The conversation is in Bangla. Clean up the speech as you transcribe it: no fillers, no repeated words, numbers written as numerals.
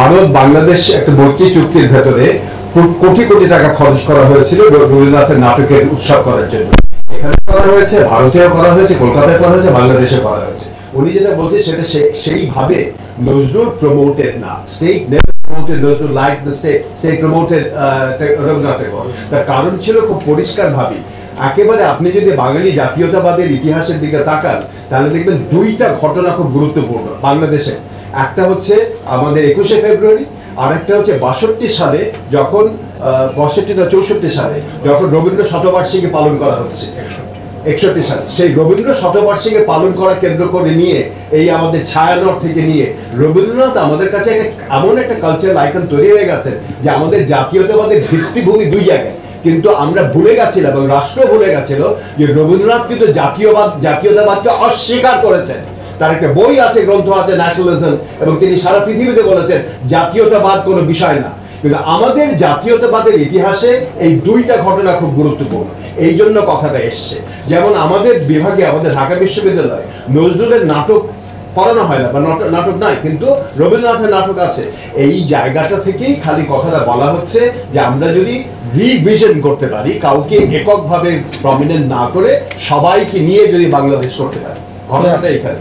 ভারত বাংলাদেশ একটা মৈত্রী চুক্তির ভেতরে কোটি কোটি টাকা খরচ করা হয়েছিল রবীন্দ্রনাথের নাটকের উৎসব করার জন্য। এখানে করা হয়েছে, ভারতেও করা হয়েছে, কলকাতায় করা হয়েছে, বাংলাদেশে করা হয়েছে। উনি যেটা বলছে সেটা সেইভাবে নজরুল প্রমোটেড না, state never promoted Nazrul like the state promoted Rabindranath Thakur. তার কারণ ছিল খুব পরিষ্কার ভাবে, একেবারে আপনি যদি বাঙালি জাতীয়তাবাদের ইতিহাসের দিকে তাকান তাহলে দেখবেন দুইটা ঘটনা খুব গুরুত্বপূর্ণ বাংলাদেশে। একটা হচ্ছে আমাদের 21শে ফেব্রুয়ারি, আর একটা হচ্ছে 62 সালে যখন 62 না 64 সালে যখন রবীন্দ্র শতবার্ষিকী পালন করা হচ্ছে। 61 সালে সেই রবীন্দ্র শতবার্ষিকী পালন করা কেন্দ্র করে নিয়ে এই আমাদের ছায়ানট থেকে নিয়ে রবীন্দ্রনাথ আমাদের কাছে এমন একটা কালচারাল আইকন তৈরি হয়ে গেছে যে আমাদের জাতীয়তাবাদের ভিত্তিভূমি দুই জায়গায়। কিন্তু আমরা ভুলে গেছিলাম এবং রাষ্ট্র ভুলে গেছিল যে রবীন্দ্রনাথ কিন্তু জাতীয়তাবাদকে অস্বীকার করেছেন। তার একটা বই আছে, গ্রন্থ আছে, ন্যাশনালিজম, এবং তিনি সারা পৃথিবীতে বলেছেন জাতীয়তাবাদ কোনো বিষয় না। কিন্তু আমাদের জাতীয়তাবাদের ইতিহাসে এই দুইটা ঘটনা খুব গুরুত্বপূর্ণ, এই জন্য কথাটা এসছে। যেমন আমাদের বিভাগে, আমাদের ঢাকা বিশ্ববিদ্যালয় নজরুলের নাটক পড়ানো হয় না বা নাটক নাই, কিন্তু রবীন্দ্রনাথের নাটক আছে। এই জায়গাটা থেকেই খালি কথাটা বলা হচ্ছে যে আমরা যদি রিভিশন করতে পারি, কাউকে এককভাবে প্রমিনেন্ট না করে সবাইকে নিয়ে যদি বাংলাদেশ করতে পারি, ঘটনাটা এখানে।